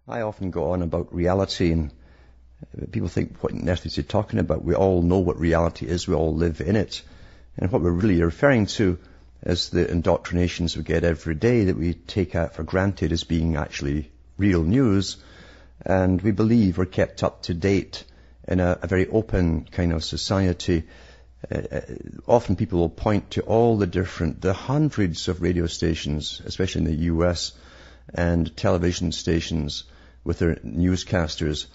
I often go on about reality, and people think, what on earth is he talking about? We all know what reality is. We all live in it. And what we're really referring to is the indoctrinations we get every day that we take out for granted as being actually real news. And we believe we're kept up to date in a very open kind of society. Often people will point to all the hundreds of radio stations, especially in the US, and television stations with their newscasters.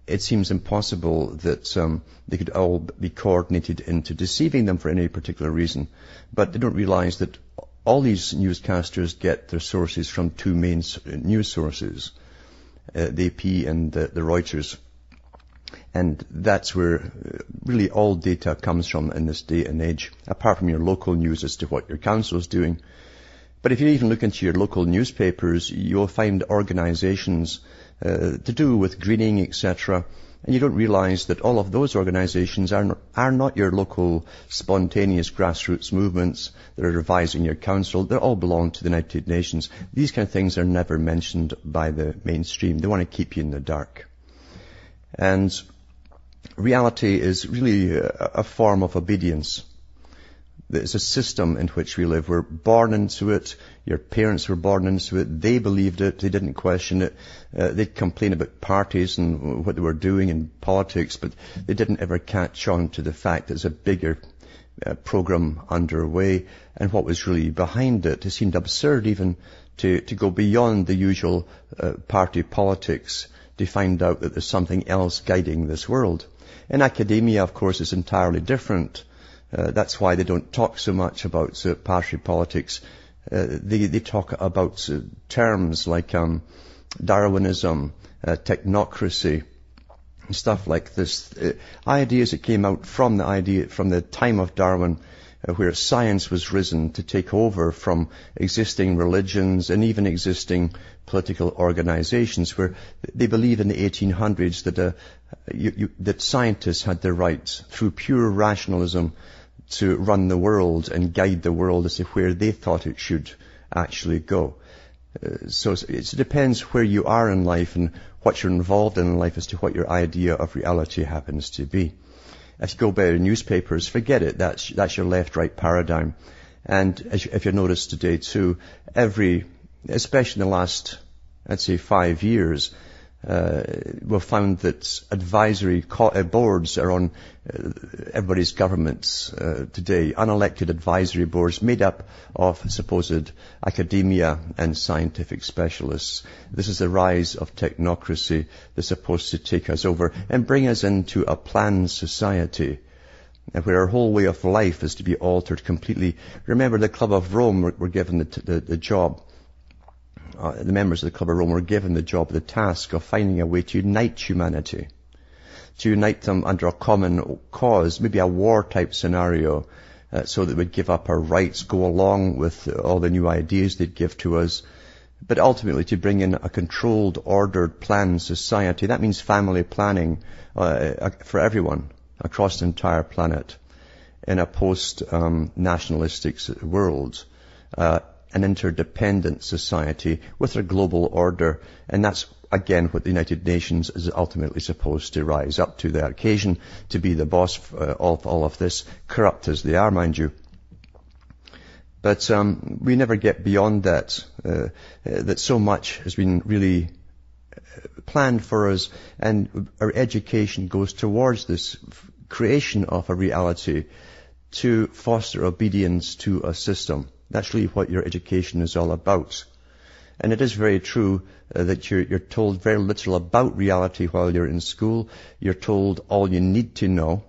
It seems impossible that they could all be coordinated into deceiving them for any particular reason. But they don't realize that all these newscasters get their sources from two main news sources, the AP and the Reuters. And that's where really all data comes from in this day and age, apart from your local news as to what your council is doing. But if you even look into your local newspapers, you'll find organizations to do with greening, etc. And you don't realize that all of those organizations are not your local spontaneous grassroots movements that are advising your council. They all belong to the United Nations. These kind of things are never mentioned by the mainstream. They want to keep you in the dark. And reality is really a form of obedience. It's a system in which we live. We're born into it. Your parents were born into it. They believed it. They didn't question it. They'd complain about parties and what they were doing in politics, but they didn't ever catch on to the fact that there's a bigger program underway and what was really behind it. It seemed absurd even to go beyond the usual party politics to find out that there's something else guiding this world. In academia, of course, it's entirely different. That's why they don't talk so much about party politics. They talk about terms like Darwinism, technocracy, and stuff like this. Ideas that came out from the time of Darwin, where science was risen to take over from existing religions and even existing political organizations, where they believe in the 1800s that scientists had the right, through pure rationalism, to run the world and guide the world as to where they thought it should actually go. So it depends where you are in life and what you're involved in life as to what your idea of reality happens to be. If you go by the newspapers, forget it. That's your left-right paradigm. And if you notice today too, especially in the last, I'd say 5 years, we've found that advisory boards are on everybody's governments today, unelected advisory boards made up of supposed academia and scientific specialists. This is the rise of technocracy that's supposed to take us over and bring us into a planned society where our whole way of life is to be altered completely. Remember, the Club of Rome were given the job. The members of the Club of Rome were given the task of finding a way to unite humanity, to unite them under a common cause, maybe a war-type scenario, so that we'd give up our rights, go along with all the new ideas they'd give to us, but ultimately to bring in a controlled, ordered, planned society. That means family planning for everyone across the entire planet in a post-nationalistic world. An interdependent society with a global order, and that's again what the United Nations is ultimately supposed to rise up to the occasion, to be the boss of all of this, corrupt as they are, mind you. But we never get beyond that, that so much has been really planned for us, and our education goes towards this creation of a reality to foster obedience to a system. That's really what your education is all about. And it is very true that you're told very little about reality while you're in school. You're told all you need to know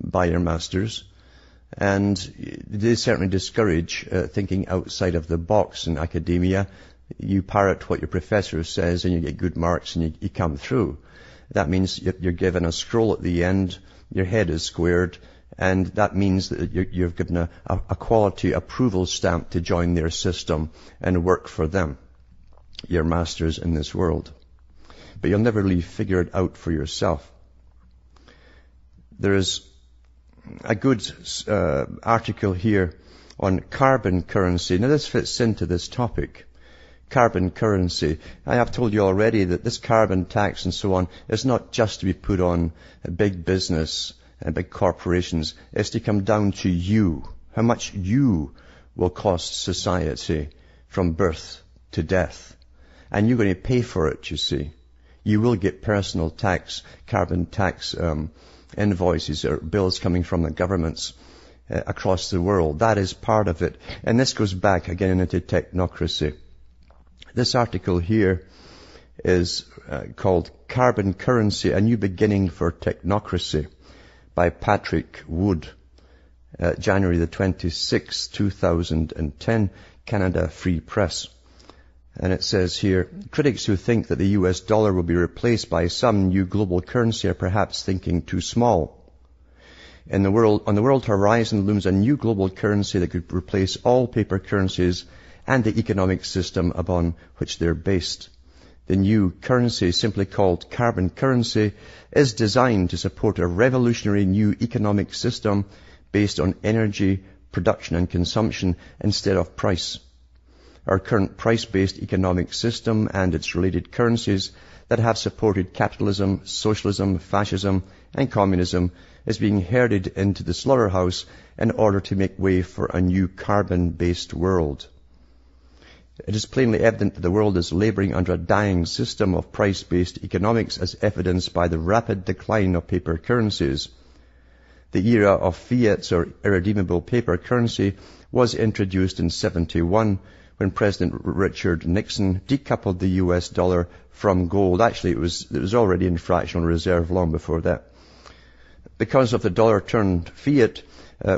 by your masters. And they certainly discourage thinking outside of the box in academia. You parrot what your professor says and you get good marks and you come through. That means you're given a scroll at the end, your head is squared, and that means that you're given a quality approval stamp to join their system and work for them, your masters in this world. But you'll never really figure it out for yourself. There is a good article here on carbon currency. Now this fits into this topic. Carbon currency. I have told you already that this carbon tax and so on is not just to be put on big business and big corporations. It's to come down to you. How much you will cost society from birth to death. And you're going to pay for it, you see. You will get personal tax, carbon tax invoices or bills coming from the governments across the world. That is part of it. And this goes back again into technocracy. This article here is called Carbon Currency, A New Beginning for Technocracy by Patrick Wood, January the 26th, 2010, Canada Free Press. And it says here, critics who think that the US dollar will be replaced by some new global currency are perhaps thinking too small. On the world horizon looms a new global currency that could replace all paper currencies and the economic system upon which they're based. The new currency, simply called carbon currency, is designed to support a revolutionary new economic system based on energy, production and consumption instead of price. Our current price-based economic system and its related currencies that have supported capitalism, socialism, fascism and communism is being herded into the slaughterhouse in order to make way for a new carbon-based world. It is plainly evident that the world is laboring under a dying system of price-based economics as evidenced by the rapid decline of paper currencies. The era of fiat or irredeemable paper currency was introduced in 1971 when President Richard Nixon decoupled the US dollar from gold. Actually, it was already in fractional reserve long before that. Because of the dollar turned fiat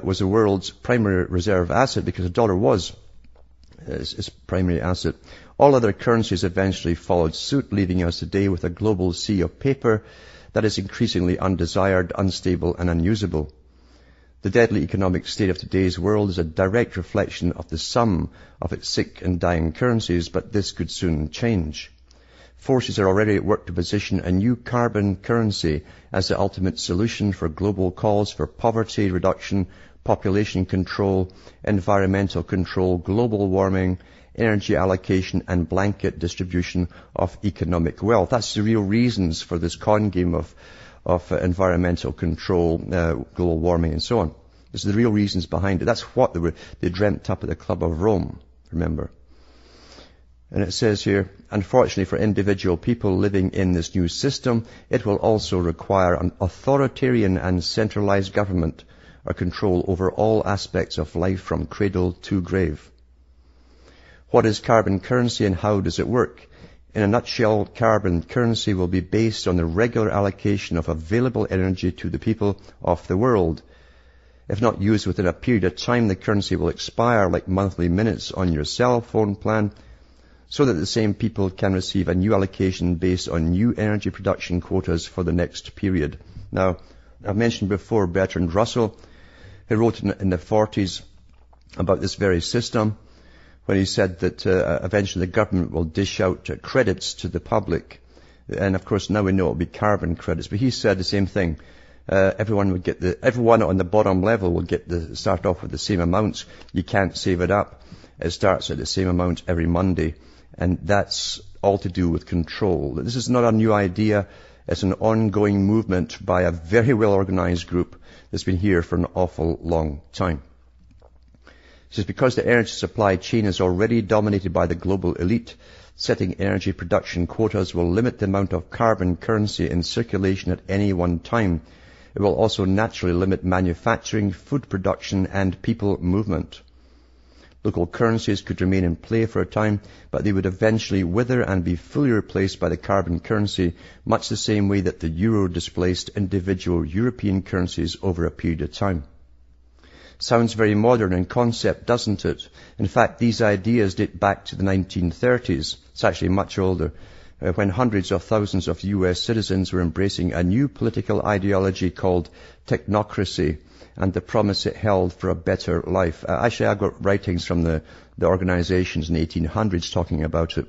was the world's primary reserve asset, because the dollar was its primary asset. All other currencies eventually followed suit, leaving us today with a global sea of paper that is increasingly undesired, unstable and unusable. The deadly economic state of today's world is a direct reflection of the sum of its sick and dying currencies, but this could soon change. Forces are already at work to position a new carbon currency as the ultimate solution for global calls for poverty reduction, population control, environmental control, global warming, energy allocation and blanket distribution of economic wealth. That's the real reasons for this con game of environmental control, global warming and so on. These are the real reasons behind it. That's what they dreamt up at the Club of Rome, remember. And it says here, unfortunately for individual people living in this new system, it will also require an authoritarian and centralized government or control over all aspects of life from cradle to grave. What is carbon currency and how does it work? In a nutshell, carbon currency will be based on the regular allocation of available energy to the people of the world. If not used within a period of time, the currency will expire like monthly minutes on your cell phone plan, so that the same people can receive a new allocation based on new energy production quotas for the next period. Now, I've mentioned before Bertrand Russell, who wrote in the 40s about this very system, when he said that eventually the government will dish out credits to the public. And of course now we know it will be carbon credits. But he said the same thing. Everyone on the bottom level will start off with the same amounts. You can't save it up. It starts at the same amount every Monday. And that's all to do with control. This is not a new idea. It's an ongoing movement by a very well-organized group that's been here for an awful long time. It says, because the energy supply chain is already dominated by the global elite, setting energy production quotas will limit the amount of carbon currency in circulation at any one time. It will also naturally limit manufacturing, food production, and people movement. Local currencies could remain in play for a time, but they would eventually wither and be fully replaced by the carbon currency, much the same way that the euro displaced individual European currencies over a period of time. Sounds very modern in concept, doesn't it? In fact, these ideas date back to the 1930s. It's actually much older, when hundreds of thousands of US citizens were embracing a new political ideology called technocracy and the promise it held for a better life. Actually, I got writings from the organizations in the 1800s talking about it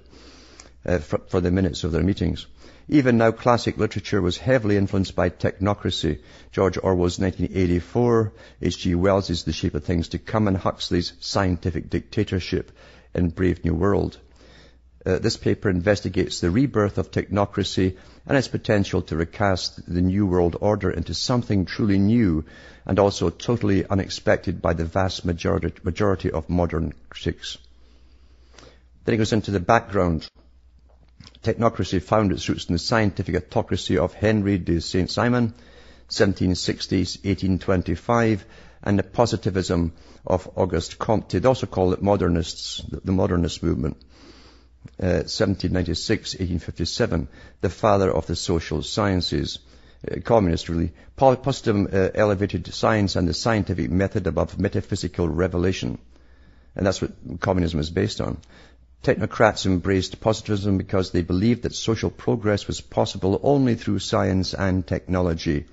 for the minutes of their meetings. Even now, classic literature was heavily influenced by technocracy. George Orwell's 1984, H.G. Wells' The Shape of Things to Come, and Huxley's scientific dictatorship in Brave New World. This paper investigates the rebirth of technocracy and its potential to recast the New World Order into something truly new and also totally unexpected by the vast majority of modern critics. Then it goes into the background. Technocracy found its roots in the scientific autocracy of Henry de Saint-Simon, 1760s-1825, and the positivism of Auguste Comte. They also call it modernists, the modernist movement. 1796-1857, the father of the social sciences. Communist, really. Positivism elevated science and the scientific method above metaphysical revelation. And that's what communism is based on. Technocrats embraced positivism because they believed that social progress was possible only through science and technology.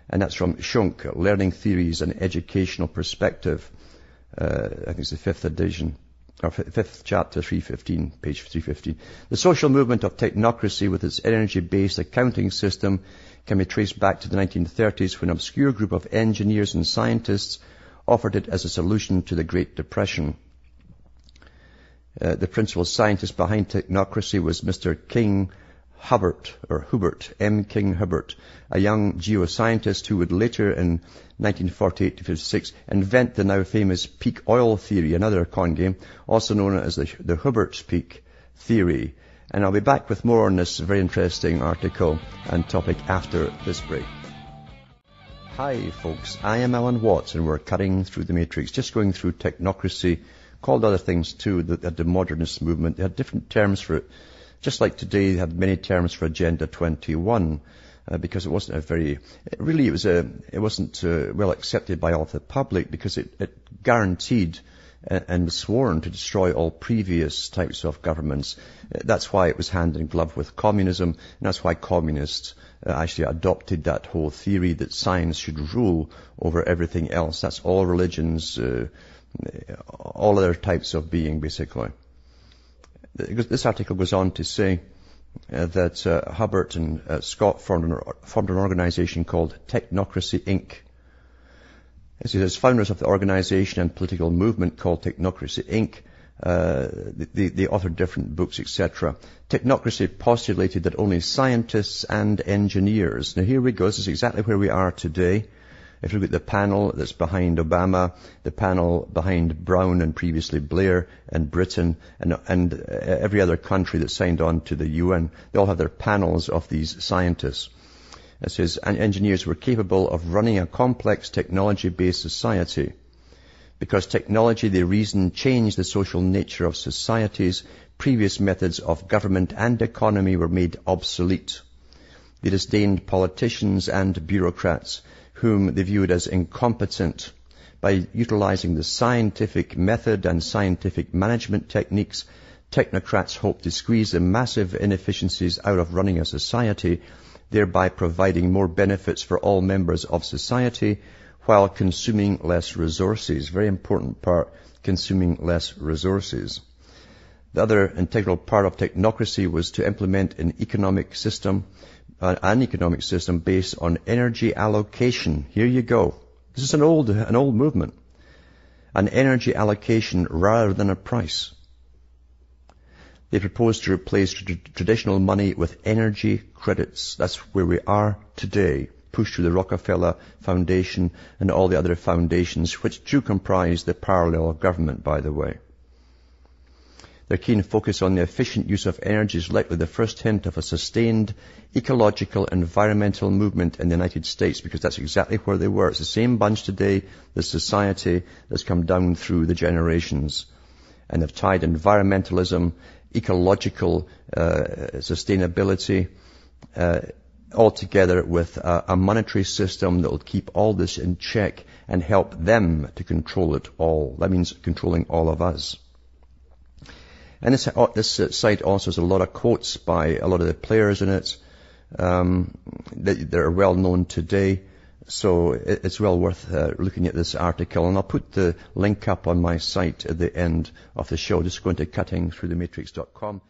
And that's from Schunk, Learning Theories and Educational Perspective. I think it's the fifth edition, or fifth chapter, 315, page 315. The social movement of technocracy with its energy-based accounting system can be traced back to the 1930s when an obscure group of engineers and scientists offered it as a solution to the Great Depression. The principal scientist behind technocracy was Mr. King Hubbert, or Hubert, M. King Hubbert, a young geoscientist who would later in 1948-56 invent the now famous peak oil theory, another con game, also known as the Hubbert's peak theory. And I'll be back with more on this very interesting article and topic after this break. Hi folks, I am Alan Watts and we're cutting through the matrix, just going through technocracy, called other things too, the modernist movement. They had different terms for it. Just like today, they had many terms for Agenda 21, because it wasn't it wasn't well accepted by all of the public, because it guaranteed and was sworn to destroy all previous types of governments. That's why it was hand in glove with communism, and that's why communists actually adopted that whole theory that science should rule over everything else. That's all religions, all other types of being, basically. This article goes on to say that Hubbert and Scott formed an organization called Technocracy, Inc. As founders of the organization and political movement called Technocracy, Inc., they authored different books, etc. Technocracy postulated that only scientists and engineers. Now here we go. This is exactly where we are today. If you look at the panel that's behind Obama, the panel behind Brown and previously Blair and Britain and every other country that signed on to the UN, they all have their panels of these scientists. It says, and engineers were capable of running a complex technology-based society. Because technology, they reason, changed the social nature of societies, previous methods of government and economy were made obsolete. They disdained politicians and bureaucrats, whom they viewed as incompetent. By utilizing the scientific method and scientific management techniques, technocrats hoped to squeeze the massive inefficiencies out of running a society, thereby providing more benefits for all members of society while consuming less resources. Very important part, consuming less resources. The other integral part of technocracy was to implement an economic system based on energy allocation. Here you go. This is an old movement. An energy allocation rather than a price. They proposed to replace traditional money with energy credits. That's where we are today, pushed through the Rockefeller Foundation and all the other foundations, which do comprise the parallel government, by the way. Their keen focus on the efficient use of energy is likely the first hint of a sustained ecological environmental movement in the United States, because that's exactly where they were. It's the same bunch today, the society that's come down through the generations. And they've tied environmentalism, ecological sustainability, all together with a monetary system that will keep all this in check and help them to control it all. That means controlling all of us. And this site also has a lot of quotes by a lot of the players in it that are well known today. So it's well worth looking at this article. And I'll put the link up on my site at the end of the show. Just go into cuttingthroughthematrix.com.